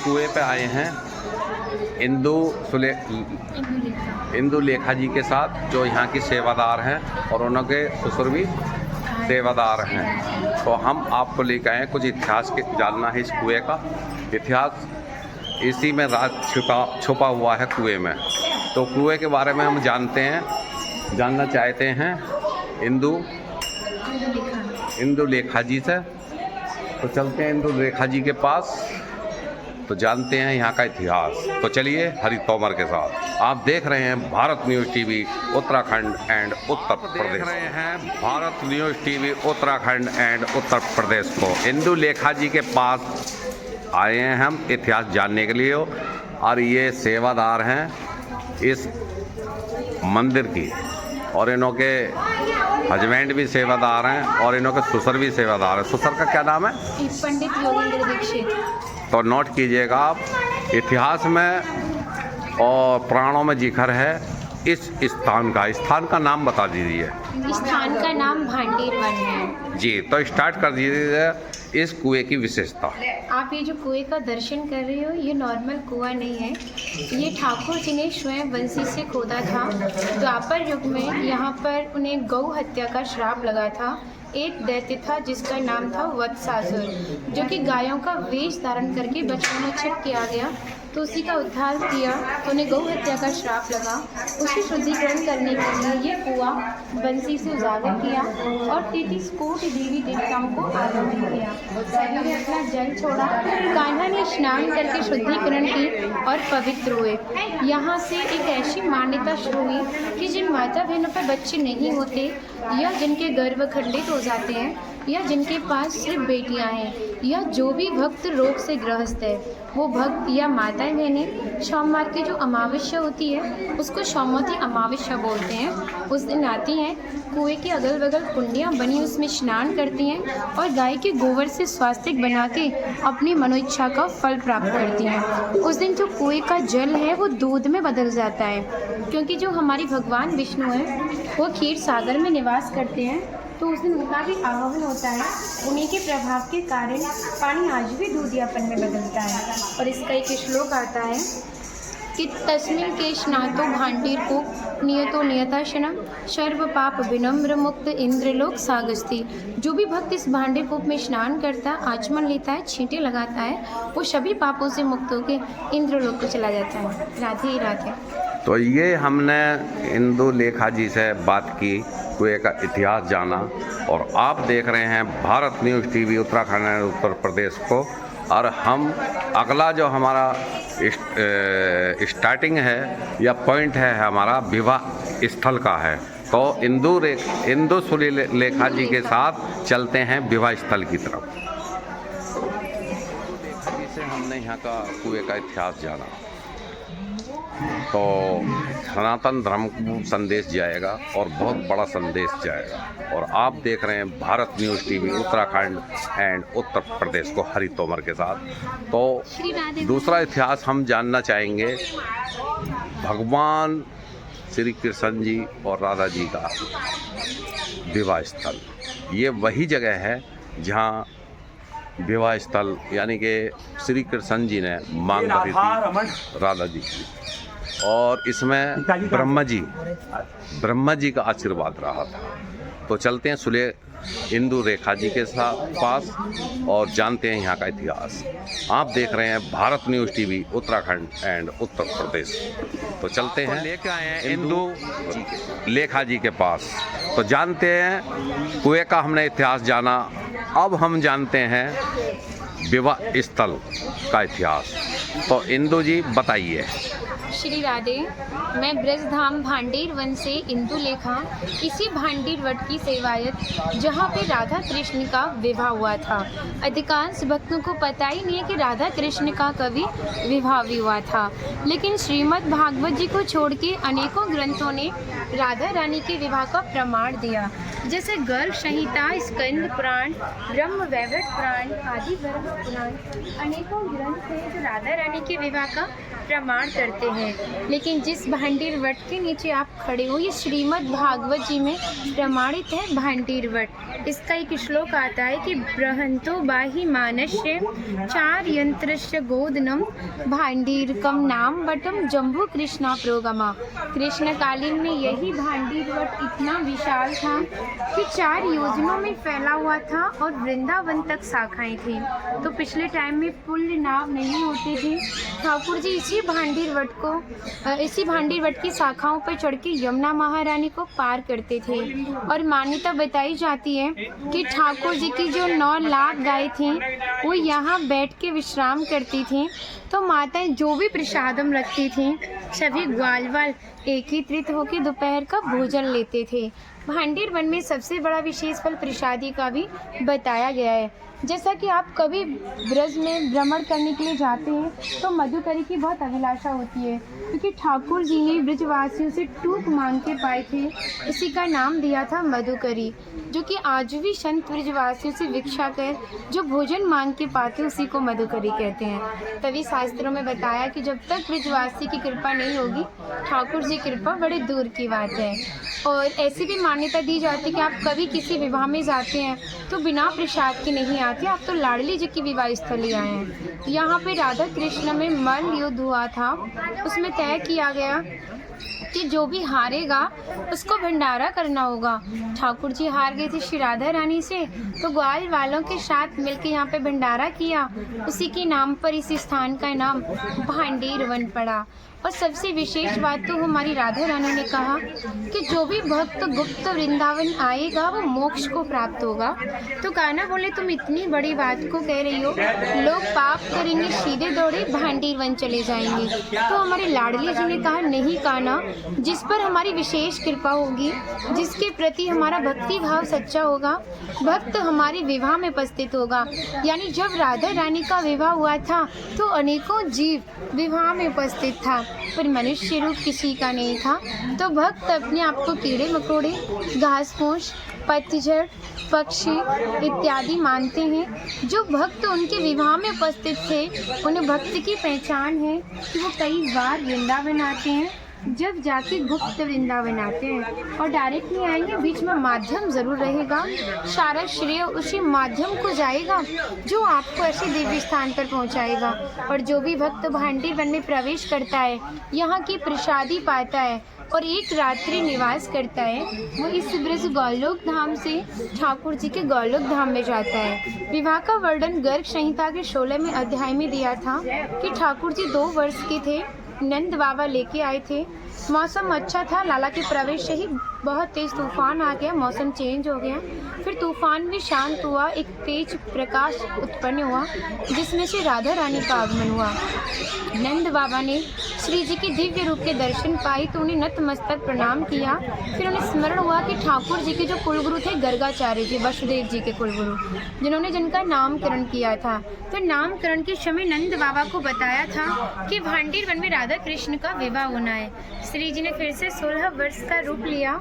कुएं पे आए हैं इंदु लेखा जी के साथ, जो यहाँ की सेवादार हैं और उनके ससुर भी सेवादार हैं। तो हम आपको लेकर आए हैं, कुछ इतिहास के जानना है इस कुएं का इतिहास। इसी में राज छुपा हुआ है कुएं में। तो कुएं के बारे में हम जानना चाहते हैं इंदु लेखा जी से। तो चलते हैं इंदु लेखा जी के पास, तो जानते हैं यहाँ का इतिहास। तो चलिए हरि तोमर के साथ। आप देख रहे हैं Bharat news TV Uttarakhand and Uttar Pradesh. देख रहे हैं Bharat news TV Uttarakhand and Uttar Pradesh को। इंदु लेखा जी के पास आए हैं हम इतिहास जानने के लिए, और ये सेवादार हैं इस मंदिर की, और इन्हों के हस्बैंड भी सेवादार हैं और इन्हों के ससुर भी सेवादार हैं। ससुर का क्या नाम है? पंडित योगेंद्र दीक्षित। तो नोट कीजिएगा आप। इतिहास में और पुराणों में जिक्र है इस स्थान का नाम बता दीजिए। स्थान का नाम भांडीर वन है जी। तो स्टार्ट कर दीजिए इस कुएं की विशेषता। आप ये जो कुएं का दर्शन कर रहे हो, ये नॉर्मल कुआं नहीं है। ये ठाकुर जी ने स्वयं बंसी से खोदा था। द्वापर युग में यहाँ पर उन्हें गौ हत्या का श्राप लगा था। एक दैत्य था जिसका नाम था वत्सासुर, जो कि गायों का वेश धारण करके बचपन में छिप आ गया। तो उसी का उद्धार किया, तो उन्हें गौ हत्या का श्राप लगा। उसे शुद्धिकरण करने के लिए ये कुआं बंसी से उजागर किया और 33 कोटि देवी देवताओं को आराधन किया। सभी ने अपना जल छोड़ा। कान्हा ने स्नान करके शुद्धिकरण की और पवित्र हुए। यहाँ से एक ऐसी मान्यता शुरू हुई कि जिन माता बहनों पर बच्चे नहीं होते, या जिनके गर्भ खंडित हो जाते हैं, या जिनके पास सिर्फ बेटियां हैं, या जो भी भक्त रोग से ग्रस्त है, वो भक्त या माताएं बहनें सोमवार की जो अमावस्या होती है उसको सोमवती अमावस्या बोलते हैं, उस दिन आती हैं। कुएं के अगल बगल कुंडियाँ बनी, उसमें स्नान करती हैं और गाय के गोबर से स्वास्तिक बना के अपनी मनोइच्छा का फल प्राप्त करती हैं। उस दिन जो कुएं का जल है वो दूध में बदल जाता है, क्योंकि जो हमारे भगवान विष्णु हैं वो क्षीर सागर में निवास करते हैं। तो उस दिन उनका भी आगमन होता है। उन्हीं के प्रभाव के कारण पानी आज भी दूधियापन में बदलता है। और इसका एक श्लोक आता है कि तस्मिन् के स्नातो भांडीर को नियतो नियताशनम सर्व पाप विनम्र मुक्त इंद्रलोक सागस्ती। जो भी भक्त इस भांडीर कूप में स्नान करता है, आचमन लेता है, छींटे लगाता है, वो सभी पापों से मुक्त होकर इंद्रलोक को चला जाता है। राधे राधे। तो ये हमने इंदु लेखा जी से बात की, कुएं का इतिहास जाना, और आप देख रहे हैं भारत न्यूज़ टीवी उत्तराखंड और उत्तर प्रदेश को। और हम अगला जो हमारा स्टार्टिंग है या पॉइंट है हमारा विवाह स्थल का है। तो इंदु लेखा जी के साथ चलते हैं विवाह स्थल की तरफ। लेखा जी से हमने यहाँ का कुएं का इतिहास जाना, तो सनातन धर्म को संदेश जाएगा और बहुत बड़ा संदेश जाएगा। और आप देख रहे हैं Bharat news TV Uttarakhand and Uttar Pradesh को हरि तोमर के साथ। तो दूसरा इतिहास हम जानना चाहेंगे भगवान श्री कृष्ण जी और राधा जी का विवाह स्थल। ये वही जगह है जहाँ विवाह स्थल यानी कि श्री कृष्ण जी ने मांग भरी थी राधा जी की, और इसमें ब्रह्मा जी का आशीर्वाद रहा था। तो चलते हैं इंदु लेखा जी के पास और जानते हैं यहाँ का इतिहास। आप देख रहे हैं Bharat news TV Uttarakhand and Uttar Pradesh. तो चलते हैं, लेके आए हैं इंदु लेखा जी के पास। तो जानते हैं कुएं का हमने इतिहास जाना, अब हम जानते हैं विवाह स्थल का इतिहास। तो इंदु जी बताइए। श्री राधे। मैं ब्रजधाम भांडीर वन से इंदु लेखा, इसी भांडीर वट की सेवायत, जहाँ पे राधा कृष्ण का विवाह हुआ था। अधिकांश भक्तों को पता ही नहीं है कि राधा कृष्ण का कभी विवाह भी हुआ था, लेकिन श्रीमद् भागवत जी को छोड़ के अनेकों ग्रंथों ने राधा रानी के विवाह का प्रमाण दिया, जैसे गर्ग संहिता, स्कंद पुराण, ब्रह्म वैवर्त पुराण आदि गर्भ पुराण। अनेकों ग्रंथ हैं जो राधा रानी के विवाह का प्रमाण करते हैं। लेकिन जिस भांडीर वट के नीचे आप खड़े हो, ये श्रीमद् भागवत जी में प्रमाणित है भांडीर वट। इसका एक श्लोक आता है कि बृहंतो बाहि मानस्य चार यंत्रस्य गोदनम भांडीरकम नाम बटम जम्बू कृष्णा प्रोगमा। कृष्णकालीन में यही भांडीर वट इतना विशाल था कि 4 योजनों में फैला हुआ था और वृंदावन तक शाखाएं थी। तो पिछले टाइम में पुल नाव नहीं होते थे। ठाकुर जी इसी भांडीर वट की शाखाओं पर चढ़ के यमुना महारानी को पार करते थे। और मान्यता बताई जाती है कि ठाकुर जी की जो 9 लाख गाय थी वो यहाँ बैठ के विश्राम करती थी। तो माताएं जो भी प्रसादम रखती थीं सभी ग्वाल वाल एकत्रित होकर दोपहर का भोजन लेते थे। भांडीर वन में सबसे बड़ा विशेष फल प्रसादी का भी बताया गया है। जैसा कि आप कभी ब्रज में भ्रमण करने के लिए जाते हैं तो मधुकरी की बहुत अभिलाषा होती है, क्योंकि ठाकुर जी ने ब्रजवासियों से टूक मांग के पाए थे, इसी का नाम दिया था मधुकरी, जो कि आज भी संत ब्रजवासियों से भिक्षा कर जो भोजन मांग के पाते उसी को मधुकरी कहते हैं। तभी शास्त्रों में बताया कि जब तक ब्रजवासी की कृपा नहीं होगी ठाकुर जी की कृपा बड़े दूर की बात है। और ऐसी भी मान्यता दी जाती है कि आप कभी किसी विवाह में जाते हैं तो बिना प्रसाद के नहीं आते, आप तो लाडली जी की विवाह स्थली आए हैं। यहाँ पे राधा कृष्ण में मल्ल युद्ध हुआ था, उसमें तय किया गया कि जो भी हारेगा उसको भंडारा करना होगा। ठाकुर जी हार गए थे श्री राधा रानी से, तो ग्वाल वालों के साथ मिलकर यहाँ पे भंडारा किया। उसी के नाम पर इस स्थान का नाम भांडीर वन पड़ा। और सबसे विशेष बात तो हमारी राधा रानी ने कहा कि जो भी भक्त गुप्त वृंदावन आएगा वो मोक्ष को प्राप्त होगा। तो कान्हा बोले तुम इतनी बड़ी बात को कह रही हो, लोग पाप करेंगे सीधे दौड़े भांडीर वन चले जाएंगे। तो हमारे लाडली जी ने कहा नहीं कान्हा, जिस पर हमारी विशेष कृपा होगी, जिसके प्रति हमारा भक्ति भाव सच्चा होगा, भक्त हमारे विवाह में उपस्थित होगा। यानी जब राधा रानी का विवाह हुआ था तो अनेकों जीव विवाह में उपस्थित था, पर मनुष्य रूप किसी का नहीं था। तो भक्त अपने आप को कीड़े मकोड़े, घास फूस, पतझड़, पक्षी इत्यादि मानते हैं। जो भक्त उनके विवाह में उपस्थित थे उन्हें भक्त की पहचान है कि वो कई बार वृंदावन आते हैं, जब जाके गुप्त वृंदावन आते हैं और डायरेक्ट नहीं आएंगे, बीच में माध्यम ज़रूर रहेगा। सारा श्रेय उसी माध्यम को जाएगा जो आपको ऐसे दिव्य स्थान पर पहुंचाएगा। और जो भी भक्त भांडीर वन में प्रवेश करता है, यहाँ की प्रसादी पाता है और एक रात्रि निवास करता है, वो इस ब्रज गौलोक धाम से ठाकुर जी के गौलोक धाम में जाता है। विवाह का वर्णन गर्ग संहिता के 16वें अध्याय में दिया था कि ठाकुर जी 2 वर्ष के थे, नंद बाबा लेके आए थे। मौसम अच्छा था, लाला के प्रवेश से ही बहुत तेज़ तूफान आ गया, मौसम चेंज हो गया। फिर तूफान भी शांत हुआ, एक तेज प्रकाश उत्पन्न हुआ जिसमें से राधा रानी का आगमन हुआ। नंद बाबा ने श्री जी के दिव्य रूप के दर्शन पाए तो उन्हें नतमस्तक प्रणाम किया। फिर उन्हें स्मरण हुआ कि ठाकुर जी के जो कुलगुरु थे गर्गाचार्य जी, वसुदेव जी के कुलगुरु, जिनका नामकरण किया था। तो नामकरण के समय नंद बाबा को बताया था कि भांडीर वन में राधा कृष्ण का विवाह होना है। श्री जी ने फिर से 16 वर्ष का रूप लिया।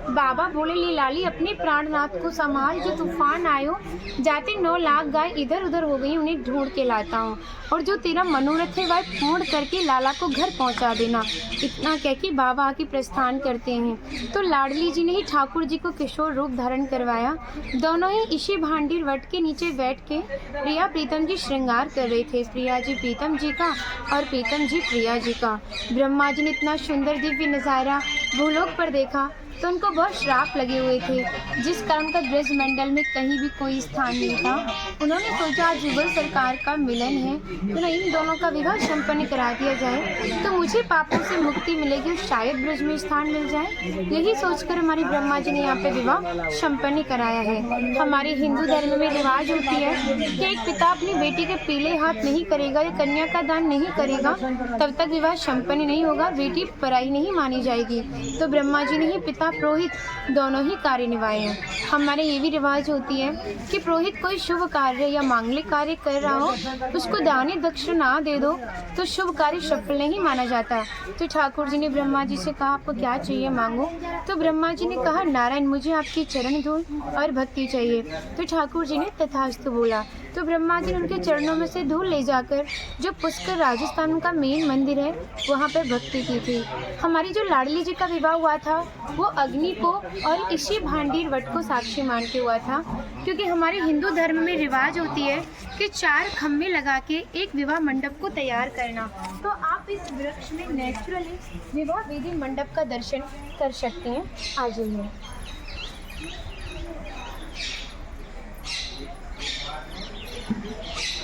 बाबा बोले लीलाली अपने प्राणनाथ को संभाल, जो तूफान आयो, जाते 9 लाख गाय इधर उधर हो गई, उन्हें ढूंढ के लाता हूँ, और जो तेरा मनोरथ है वह पूर्ण करके लाला को घर पहुँचा देना। इतना कह के बाबा आके प्रस्थान करते हैं। तो लाडली जी ने ही ठाकुर जी को किशोर रूप धारण करवाया। दोनों ही इसी भांडीर वट के नीचे बैठ के प्रिया प्रीतम जी श्रृंगार कर रहे थे, प्रिया जी प्रीतम जी का और प्रीतम जी प्रिया जी का। ब्रह्मा जी ने इतना सुंदर दिव्य नज़ारा भूलोक पर देखा तो उनको बहुत श्राप लगे हुए थे, जिस कारण का ब्रज मंडल में कहीं भी कोई स्थान नहीं था। उन्होंने सोचा आज युगल सरकार का मिलन है तो इन दोनों का विवाह संपन्न करा दिया जाए तो मुझे पापों से मुक्ति मिलेगी और शायद ब्रज में स्थान मिल जाए। यही सोचकर हमारी ब्रह्मा जी ने यहाँ पे विवाह संपन्न कराया है। हमारे हिंदू धर्म में रिवाज होती है कि एक पिता अपनी बेटी के पीले हाथ नहीं करेगा या कन्या का दान नहीं करेगा तब तक विवाह संपन्न नहीं होगा, बेटी पराई नहीं मानी जाएगी। तो ब्रह्मा जी ने ही पिता पुरोहित दोनों ही कार्य निभाए हैं। हमारे ये भी रिवाज होती है कि पुरोहित कोई शुभ कार्य या मांगलिक कार्य कर रहा हो, उसको दाने दक्षिणा दे दो तो शुभ कार्य सफल नहीं माना जाता। तो ठाकुर जी ने ब्रह्मा जी से कहा आपको क्या चाहिए मांगो। तो ब्रह्मा जी ने कहा नारायण मुझे आपकी चरण धूल और भक्ति चाहिए। तो ठाकुर जी ने तथास्तु बोला। तो ब्रह्मा जी ने उनके चरणों में से धूल ले जाकर जो पुष्कर राजस्थान का मेन मंदिर है वहाँ पर भक्ति की थी। हमारी जो लाडली जी का विवाह हुआ था वो अग्नि को और इसी भांडीर वट को साक्षी मान के हुआ था, क्योंकि हमारे हिंदू धर्म में रिवाज होती है कि 4 खम्भे लगा के एक विवाह मंडप को तैयार करना। तो आप इस वृक्ष में नेचुरली विवाह वेदी मंडप का दर्शन कर सकते हैं। आ जाइए।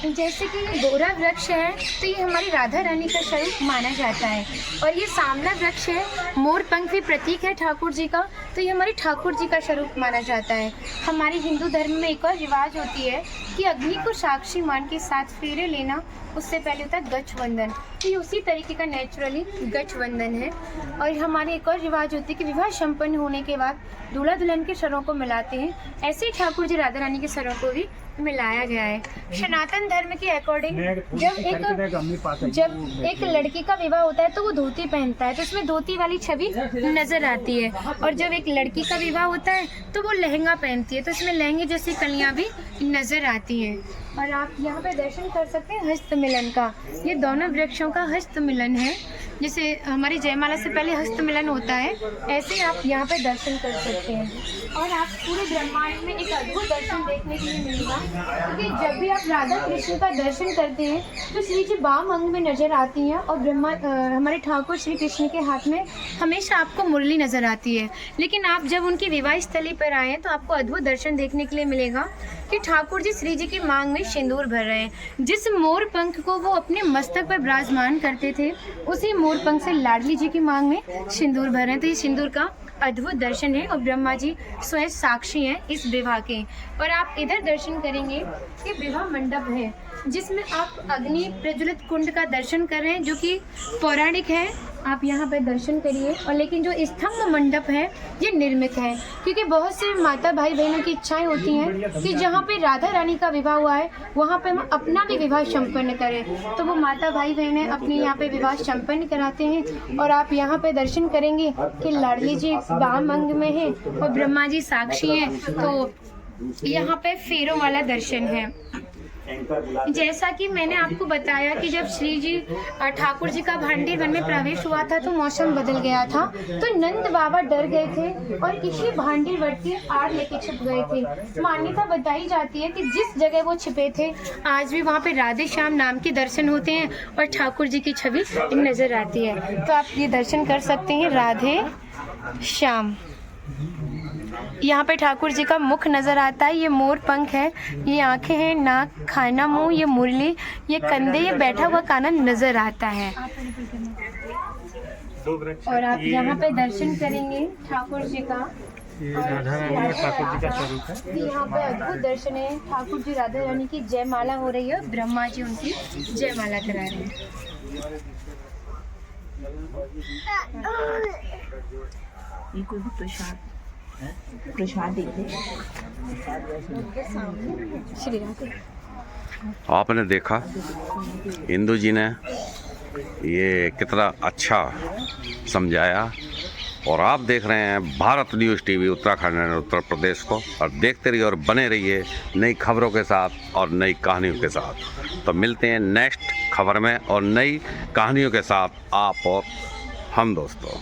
जैसे कि ये गोरा वृक्ष है तो ये हमारी राधा रानी का स्वरूप माना जाता है, और ये सामला वृक्ष है, मोर पंख भी प्रतीक है ठाकुर जी का, तो ये हमारी ठाकुर जी का स्वरूप माना जाता है। हमारे हिंदू धर्म में एक और रिवाज होती है कि अग्नि को साक्षी मान के 7 फेरे लेना, उससे पहले होता है गठबंधन। तो ये उसी तरीके का नेचुरली गठबंधन है। और हमारे एक और रिवाज होती है कि विवाह संपन्न होने के बाद दूल्हा दुल्हन के सरों को मिलाते हैं, ऐसे ही ठाकुर जी राधा रानी के सरों को भी मिलाया गया है। सनातन धर्म के अकॉर्डिंग जब एक लड़की का विवाह होता है तो वो धोती पहनता है, तो उसमें धोती वाली छवि नजर आती है, और जब एक लड़की का विवाह होता है तो वो लहंगा पहनती है, तो उसमें लहंगे जैसी कलियां भी नजर आती हैं। और आप यहाँ पे दर्शन कर सकते हैं हस्त मिलन का। ये दोनों वृक्षों का हस्त मिलन है, जैसे हमारी जयमाला से पहले हस्त मिलन होता है, ऐसे आप यहाँ पे दर्शन कर सकते हैं। और आप पूरे ब्रह्मांड में एक अद्भुत दर्शन देखने के लिए मिलेगा, क्योंकि जब भी आप राधा कृष्ण का दर्शन करते हैं तो श्री जी वाम अंग में नजर आती हैं, और हमारे ठाकुर श्री कृष्ण के हाथ में हमेशा आपको मुरली नजर आती है। लेकिन आप जब उनकी विवाह स्थली पर आए तो आपको अद्भुत दर्शन देखने के लिए मिलेगा कि ठाकुर जी श्री जी की मांग में सिंदूर भर रहे हैं। जिस मोर पंख को वो अपने मस्तक पर विराजमान करते थे, उसी मोर पंख से लाडली जी की मांग में सिंदूर भर रहे हैं। तो ये सिंदूर का अद्भुत दर्शन है, और ब्रह्मा जी स्वयं साक्षी हैं इस विवाह के। और आप इधर दर्शन करेंगे कि विवाह मंडप है, जिसमें आप अग्नि प्रज्वलित कुंड का दर्शन कर रहे हैं, जो कि पौराणिक है। आप यहाँ पे दर्शन करिए। और लेकिन जो स्तंभ मंडप है ये निर्मित है, क्योंकि बहुत से माता भाई बहनों की इच्छाएं होती हैं कि जहाँ पे राधा रानी का विवाह हुआ है वहाँ पे हम अपना भी विवाह संपन्न करें, तो वो माता भाई बहनें अपने यहाँ पे विवाह संपन्न कराते हैं। और आप यहाँ पे दर्शन करेंगे कि लाडली जी वाम अंग में है और ब्रह्मा जी साक्षी हैं, तो यहाँ पे फेरों वाला दर्शन है। जैसा कि मैंने आपको बताया कि जब श्री जी ठाकुर जी का भांडीर वन में प्रवेश हुआ था तो मौसम बदल गया था, तो नंद बाबा डर गए थे और इसी भांडीर वन की आड़ लेके छिप गए थे। मान्यता बताई जाती है कि जिस जगह वो छिपे थे आज भी वहाँ पे राधे श्याम नाम के दर्शन होते हैं और ठाकुर जी की छवि नजर आती है। तो आप ये दर्शन कर सकते हैं राधे श्याम। यहाँ पे ठाकुर जी का मुख नज़र आता है, ये मोर पंख है, ये आंखें हैं, नाक, खाना, मुंह, ये मुरली, ये कंधे, ये बैठा हुआ काना नज़र आता है। और आप यहाँ पे दर्शन करेंगे ठाकुर जी का, राधा रानी और ठाकुर जी का स्वरूप है। यहाँ पे अद्भुत दर्शन है। ठाकुर जी राधा रानी की जयमाला हो रही है, ब्रह्मा जी उनकी जयमाला करा रहे हैं। ये कोई प्रसाद देखे श्री राधे। आपने देखा इंदु जी ने ये कितना अच्छा समझाया, और आप देख रहे हैं भारत न्यूज़ टीवी उत्तराखंड और उत्तर प्रदेश को, और देखते रहिए और बने रहिए नई खबरों के साथ और नई कहानियों के साथ। तो मिलते हैं नेक्स्ट खबर में और नई कहानियों के साथ, आप और हम दोस्तों।